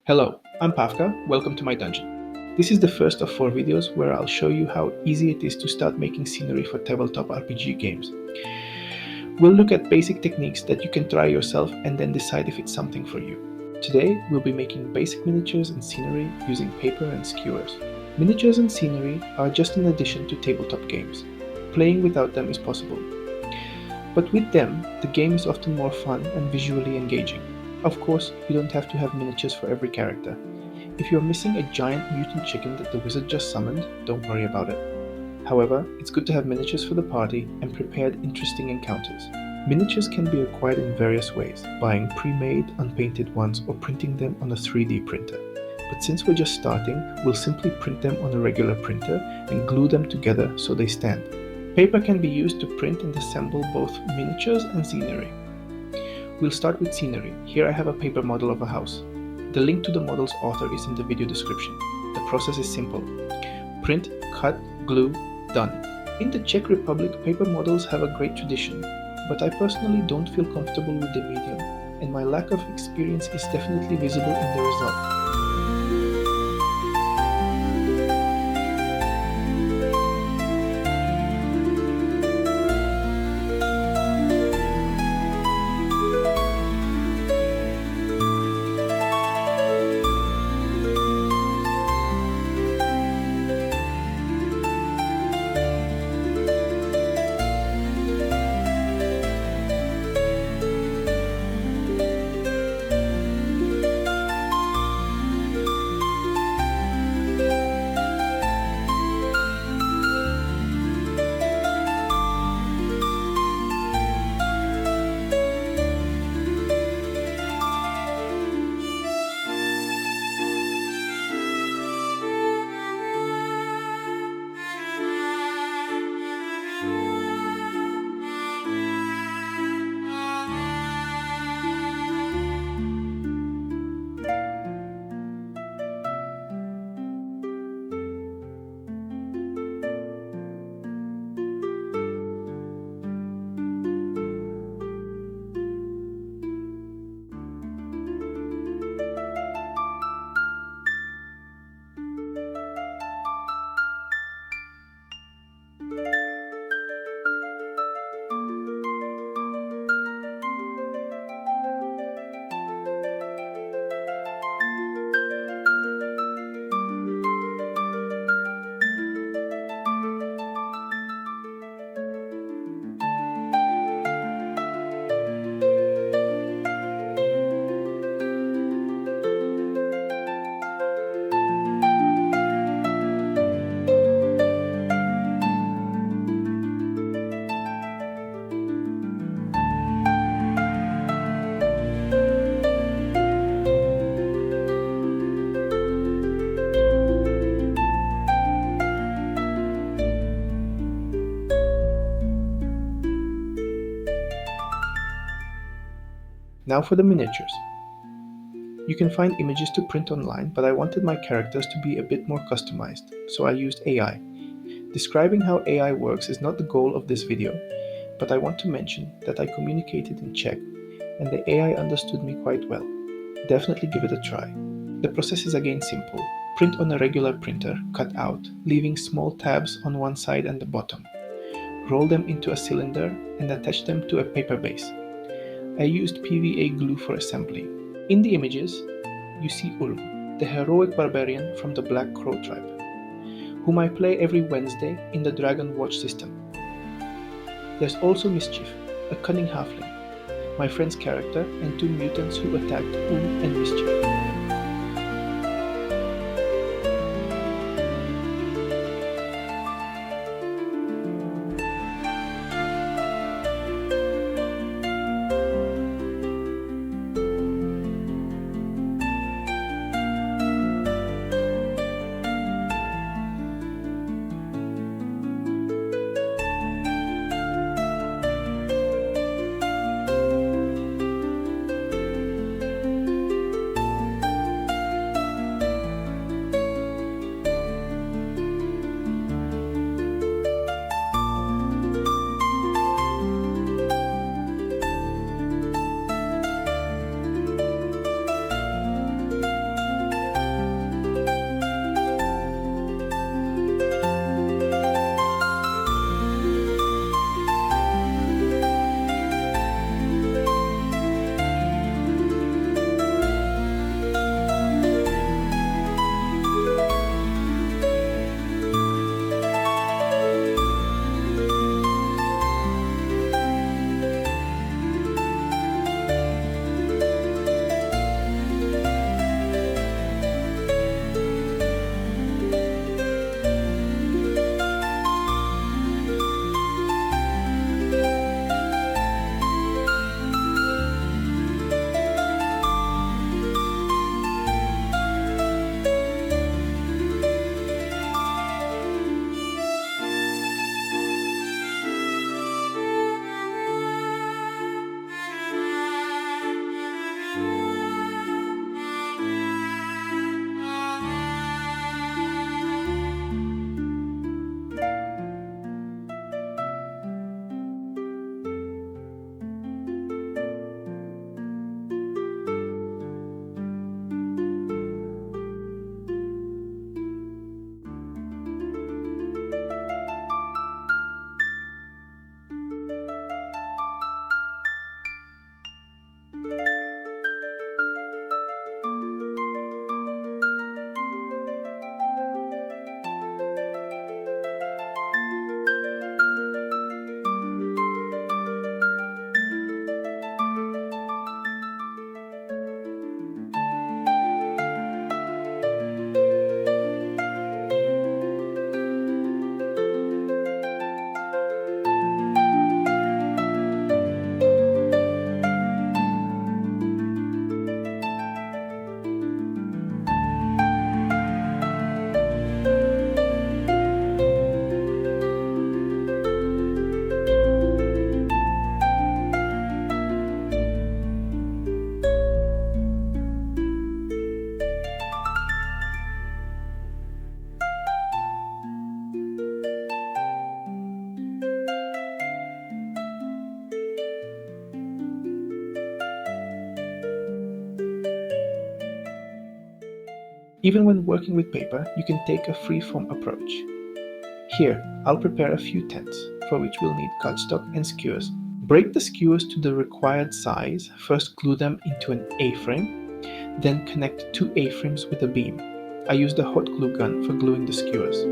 Hello, I'm Paffka, welcome to my dungeon. This is the first of 4 videos where I'll show you how easy it is to start making scenery for tabletop RPG games. We'll look at basic techniques that you can try yourself and then decide if it's something for you. Today, we'll be making basic miniatures and scenery using paper and skewers. Miniatures and scenery are just an addition to tabletop games. Playing without them is possible. But with them, the game is often more fun and visually engaging. Of course, you don't have to have miniatures for every character. If you're missing a giant mutant chicken that the wizard just summoned, don't worry about it. However, it's good to have miniatures for the party and prepared interesting encounters. Miniatures can be acquired in various ways, buying pre-made, unpainted ones or printing them on a 3D printer. But since we're just starting, we'll simply print them on a regular printer and glue them together so they stand. Paper can be used to print and assemble both miniatures and scenery. We'll start with scenery. Here I have a paper model of a house. The link to the model's author is in the video description. The process is simple. Print, cut, glue, done. In the Czech Republic, paper models have a great tradition, but I personally don't feel comfortable with the medium, and my lack of experience is definitely visible in the result. Now for the miniatures. You can find images to print online, but I wanted my characters to be a bit more customized, so I used AI. Describing how AI works is not the goal of this video, but I want to mention that I communicated in Czech, and the AI understood me quite well. Definitely give it a try. The process is again simple. Print on a regular printer, cut out, leaving small tabs on one side and the bottom. Roll them into a cylinder and attach them to a paper base. I used PVA glue for assembly. In the images, you see Ulm, the heroic barbarian from the Black Crow tribe, whom I play every Wednesday in the Dragon Watch system. There's also Mischief, a cunning halfling, my friend's character, and 2 mutants who attacked Ulm and Mischief. Even when working with paper, you can take a free-form approach. Here, I'll prepare a few tents, for which we'll need cardstock and skewers. Break the skewers to the required size, first glue them into an A-frame, then connect two A-frames with a beam. I used a hot glue gun for gluing the skewers.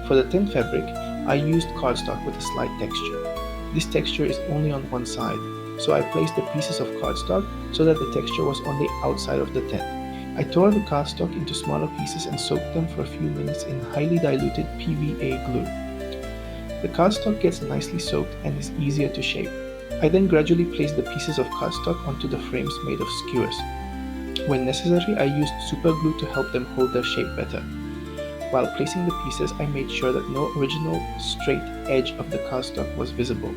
For the tent fabric, I used cardstock with a slight texture. This texture is only on one side, so I placed the pieces of cardstock so that the texture was on the outside of the tent. I tore the cardstock into smaller pieces and soaked them for a few minutes in highly diluted PVA glue. The cardstock gets nicely soaked and is easier to shape. I then gradually placed the pieces of cardstock onto the frames made of skewers. When necessary, I used super glue to help them hold their shape better. While placing the pieces, I made sure that no original straight edge of the cardstock was visible.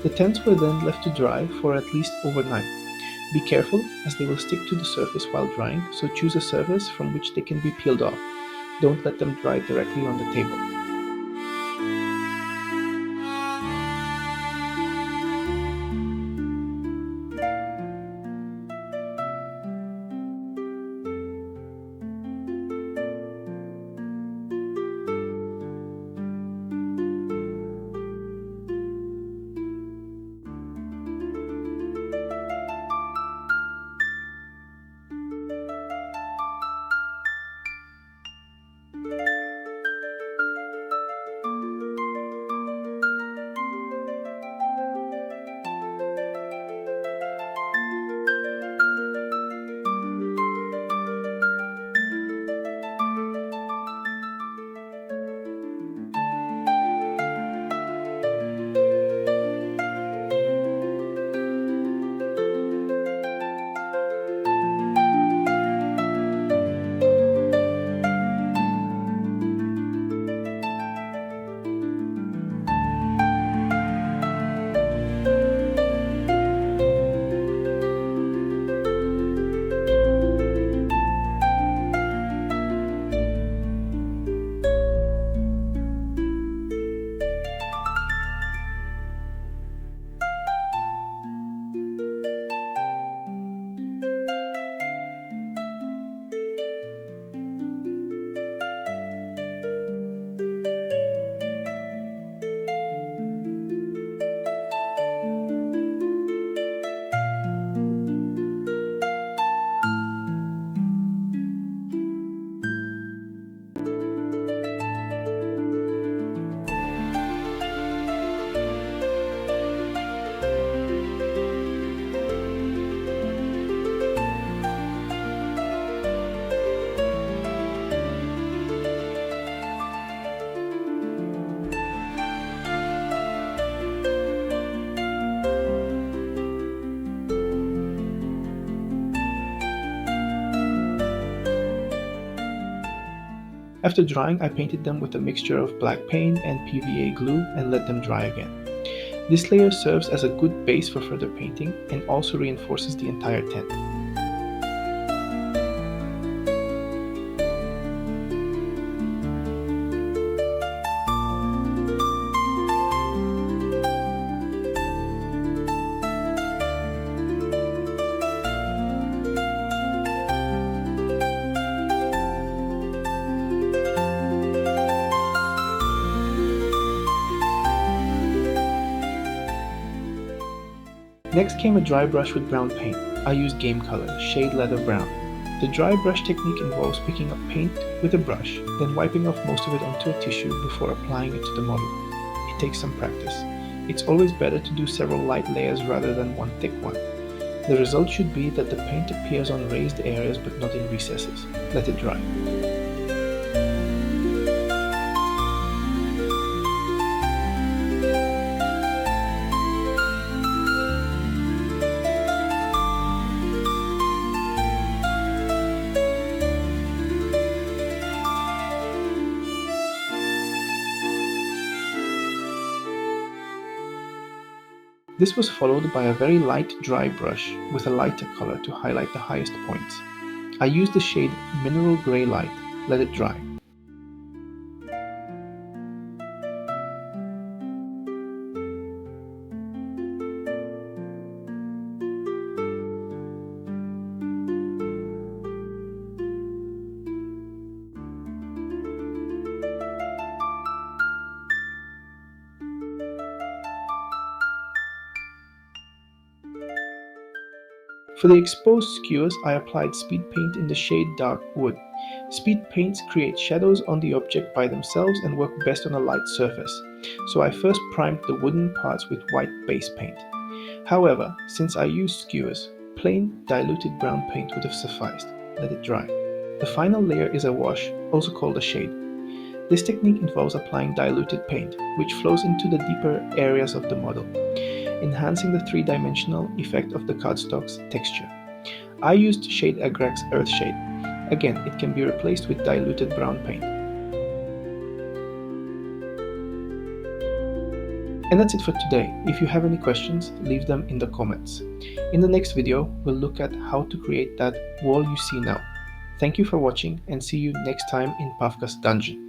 The tents were then left to dry for at least overnight. Be careful, as they will stick to the surface while drying, so choose a surface from which they can be peeled off. Don't let them dry directly on the table. After drying, I painted them with a mixture of black paint and PVA glue and let them dry again. This layer serves as a good base for further painting and also reinforces the entire tent. Next came a dry brush with brown paint. I used game color, shade leather brown. The dry brush technique involves picking up paint with a brush, then wiping off most of it onto a tissue before applying it to the model. It takes some practice. It's always better to do several light layers rather than one thick one. The result should be that the paint appears on raised areas but not in recesses. Let it dry. This was followed by a very light dry brush with a lighter color to highlight the highest points. I used the shade Mineral Grey Light. Let it dry. For the exposed skewers, I applied speed paint in the shade Dark Wood. Speed paints create shadows on the object by themselves and work best on a light surface, so I first primed the wooden parts with white base paint. However, since I used skewers, plain diluted brown paint would have sufficed. Let it dry. The final layer is a wash, also called a shade. This technique involves applying diluted paint, which flows into the deeper areas of the model, enhancing the three-dimensional effect of the cardstock's texture. I used shade Agrac's Earth Shade. Again, it can be replaced with diluted brown paint. And that's it for today. If you have any questions, leave them in the comments. In the next video, we'll look at how to create that wall you see now. Thank you for watching and see you next time in Paffka's dungeon.